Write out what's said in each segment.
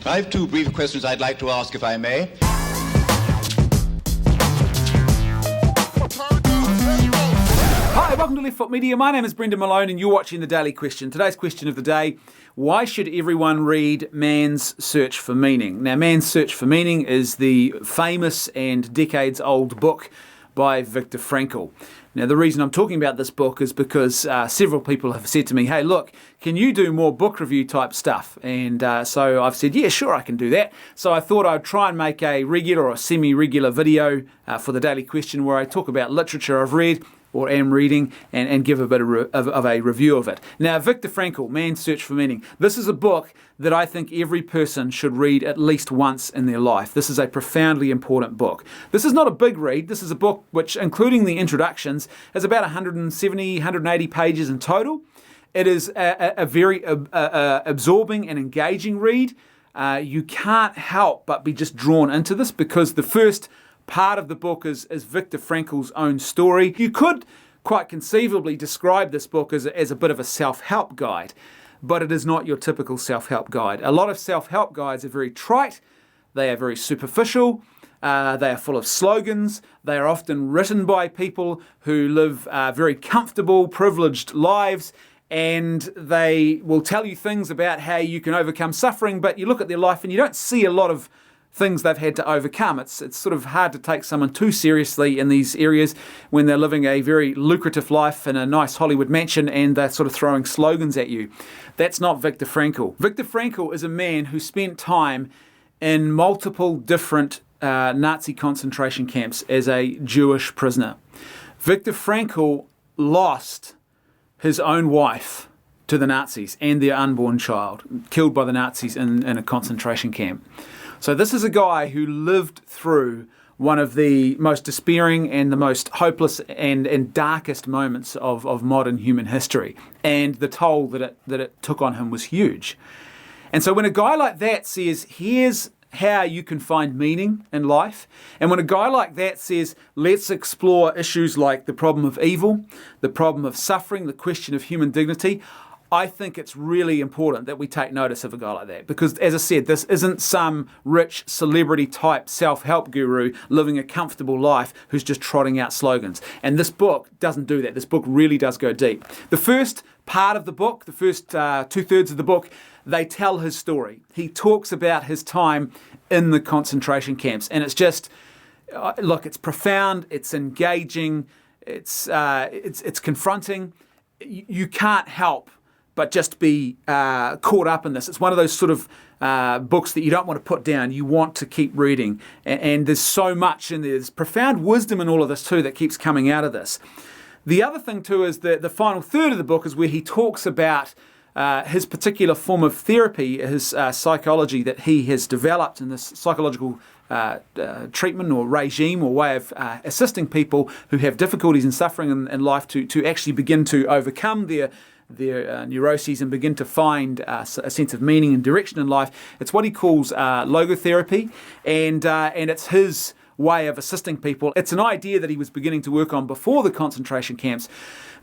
I have two brief questions I'd like to ask, if I may. Hi, welcome to Left Foot Media. My name is Brendan Malone and you're watching The Daily Question. Today's question of the day: why should everyone read Man's Search for Meaning? Now, Man's Search for Meaning is the famous and decades-old book by Viktor Frankl. Now, the reason I'm talking about this book is because several people have said to me, hey, look, can you do more book review type stuff? And so I've said, yeah, sure, I can do that. So I thought I'd try and make a regular or semi-regular video for The Daily Question where I talk about literature I've read or am reading, and give a bit of a review of it. Now, Viktor Frankl, Man's Search for Meaning. This is a book that I think every person should read at least once in their life. This is a profoundly important book. This is not a big read. This is a book which, including the introductions, is about 170, 180 pages in total. It is a very absorbing and engaging read. You can't help but be just drawn into this because the first part of the book is Viktor Frankl's own story. You could quite conceivably describe this book as a bit of a self-help guide, but it is not your typical self-help guide. A lot of self-help guides are very trite, they are very superficial, they are full of slogans, they are often written by people who live very comfortable, privileged lives, and they will tell you things about how you can overcome suffering, but you look at their life and you don't see a lot of things they've had to overcome. It's sort of hard to take someone too seriously in these areas when they're living a very lucrative life in a nice Hollywood mansion and they're sort of throwing slogans at you. That's not Viktor Frankl. Viktor Frankl is a man who spent time in multiple different Nazi concentration camps as a Jewish prisoner. Viktor Frankl lost his own wife to the Nazis and their unborn child, killed by the Nazis in a concentration camp. So this is a guy who lived through one of the most despairing and the most hopeless and darkest moments of modern human history. And the toll that it took on him was huge. And so when a guy like that says, here's how you can find meaning in life, and when a guy like that says, let's explore issues like the problem of evil, the problem of suffering, the question of human dignity, I think it's really important that we take notice of a guy like that because, as I said, this isn't some rich celebrity type self-help guru living a comfortable life who's just trotting out slogans. And this book doesn't do that. This book really does go deep. The first part of the book, the first 2/3 of the book, they tell his story. He talks about his time in the concentration camps, and it's just, look, it's profound, it's engaging, it's confronting. You can't help but just be caught up in this. It's one of those sort of books that you don't want to put down. You want to keep reading. And there's so much in there. There's profound wisdom in all of this too that keeps coming out of this. The other thing too is that the final third of the book is where he talks about his particular form of therapy, his psychology that he has developed in this psychological treatment or regime or way of assisting people who have difficulties and suffering in life to actually begin to overcome their neuroses and begin to find a sense of meaning and direction in life. It's what he calls logotherapy, and it's his way of assisting people. It's an idea that he was beginning to work on before the concentration camps,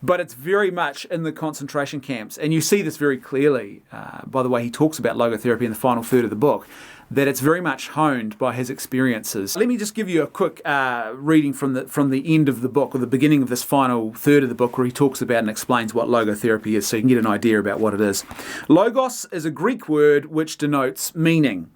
but it's very much in the concentration camps. And you see this very clearly by the way he talks about logotherapy in the final third of the book, that it's very much honed by his experiences. Let me just give you a quick reading from the end of the book, or the beginning of this final third of the book, where he talks about and explains what logotherapy is, so you can get an idea about what it is. Logos is a Greek word which denotes meaning.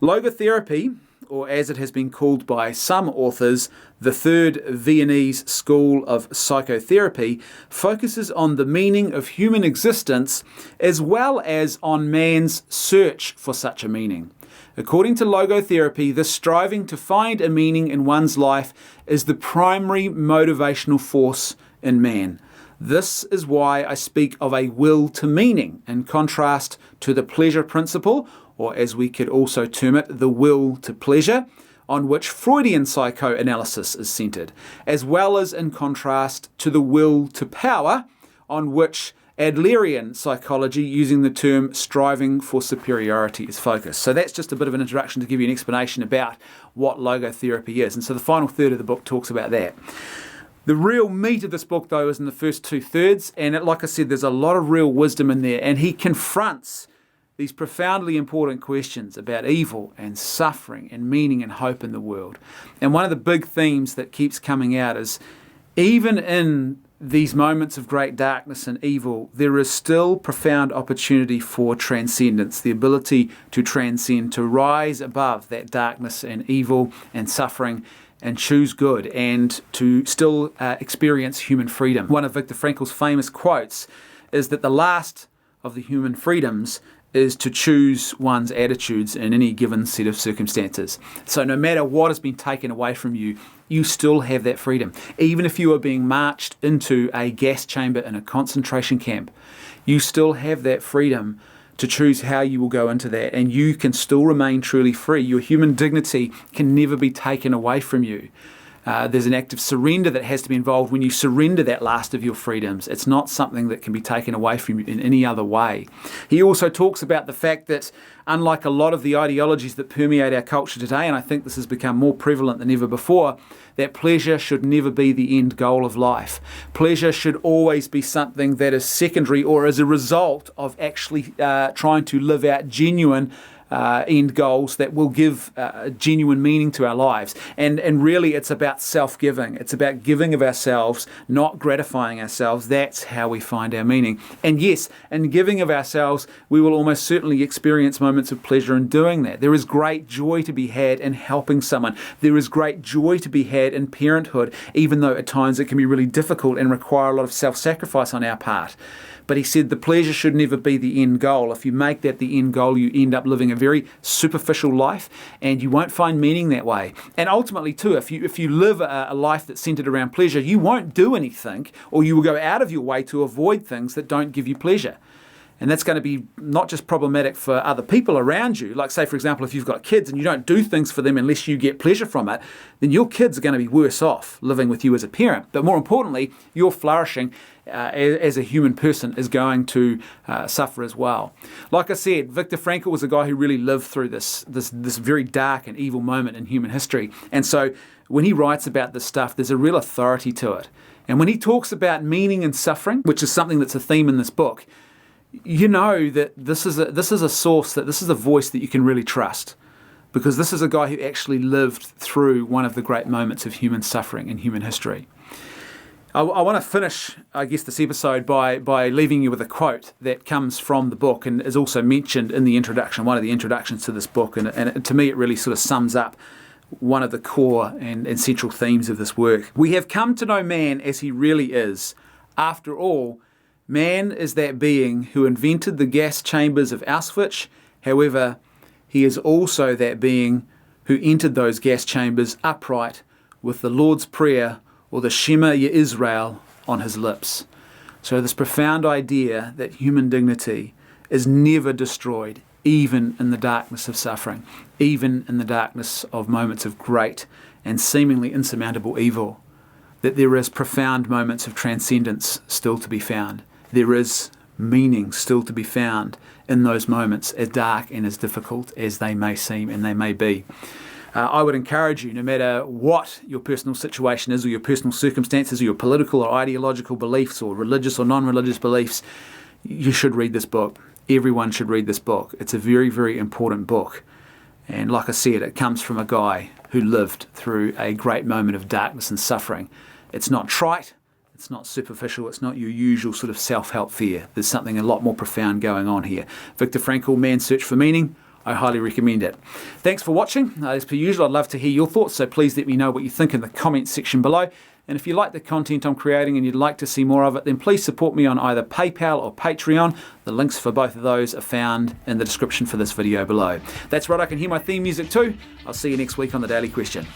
Logotherapy, or as it has been called by some authors, the third Viennese school of psychotherapy, focuses on the meaning of human existence as well as on man's search for such a meaning. According to logotherapy, the striving to find a meaning in one's life is the primary motivational force in man. This is why I speak of a will to meaning, in contrast to the pleasure principle, or as we could also term it, the will to pleasure, on which Freudian psychoanalysis is centered, as well as in contrast to the will to power, on which Adlerian psychology, using the term striving for superiority, is focused. So that's just a bit of an introduction to give you an explanation about what logotherapy is. And so the final third of the book talks about that. The real meat of this book, though, is in the first 2/3. And like I said, there's a lot of real wisdom in there. And he confronts these profoundly important questions about evil and suffering and meaning and hope in the world. And one of the big themes that keeps coming out is, even in these moments of great darkness and evil, there is still profound opportunity for transcendence, the ability to transcend, to rise above that darkness and evil and suffering and choose good, and to still experience human freedom. One of Viktor Frankl's famous quotes is that the last of the human freedoms is to choose one's attitudes in any given set of circumstances. So no matter what has been taken away from you, you still have that freedom. Even if you are being marched into a gas chamber in a concentration camp, you still have that freedom to choose how you will go into that, and you can still remain truly free. Your human dignity can never be taken away from you. There's an act of surrender that has to be involved when you surrender that last of your freedoms. It's not something that can be taken away from you in any other way. He also talks about the fact that, unlike a lot of the ideologies that permeate our culture today, and I think this has become more prevalent than ever before, that pleasure should never be the end goal of life. Pleasure should always be something that is secondary or as a result of actually trying to live out genuine end goals that will give genuine meaning to our lives. And really it's about self-giving. It's about giving of ourselves, not gratifying ourselves. That's how we find our meaning. And yes, in giving of ourselves, we will almost certainly experience moments of pleasure in doing that. There is great joy to be had in helping someone. There is great joy to be had in parenthood, even though at times it can be really difficult and require a lot of self-sacrifice on our part. But he said the pleasure should never be the end goal. If you make that the end goal, you end up living a very superficial life, and you won't find meaning that way. And ultimately too, if you live a life that's centered around pleasure, you won't do anything, or you will go out of your way to avoid things that don't give you pleasure. And that's going to be not just problematic for other people around you. Like, say, for example, if you've got kids and you don't do things for them unless you get pleasure from it, then your kids are going to be worse off living with you as a parent. But more importantly, your flourishing as a human person is going to suffer as well. Like I said, Viktor Frankl was a guy who really lived through this very dark and evil moment in human history. And so when he writes about this stuff, there's a real authority to it. And when he talks about meaning and suffering, which is something that's a theme in this book, you know that this is a source, that this is a voice that you can really trust, because this is a guy who actually lived through one of the great moments of human suffering in human history. I want to finish, I guess, this episode by leaving you with a quote that comes from the book and is also mentioned in the introduction, one of the introductions to this book, and to me it really sort of sums up one of the core and central themes of this work. "We have come to know man as he really is. After all, man is that being who invented the gas chambers of Auschwitz. However, he is also that being who entered those gas chambers upright with the Lord's Prayer or the Shema Yisrael on his lips." So this profound idea that human dignity is never destroyed, even in the darkness of suffering, even in the darkness of moments of great and seemingly insurmountable evil, that there is profound moments of transcendence still to be found. There is meaning still to be found in those moments, as dark and as difficult as they may seem and they may be. I would encourage you, no matter what your personal situation is, or your personal circumstances, or your political or ideological beliefs, or religious or non-religious beliefs, you should read this book. Everyone should read this book. It's a very, very important book. And like I said, it comes from a guy who lived through a great moment of darkness and suffering. It's not trite. It's not superficial. It's not your usual sort of self-help fear. There's something a lot more profound going on here. Viktor Frankl, Man's Search for Meaning. I highly recommend it. Thanks for watching. As per usual, I'd love to hear your thoughts, so please let me know what you think in the comments section below. And if you like the content I'm creating and you'd like to see more of it, then please support me on either PayPal or Patreon. The links for both of those are found in the description for this video below. That's right, I can hear my theme music too. I'll see you next week on The Daily Question.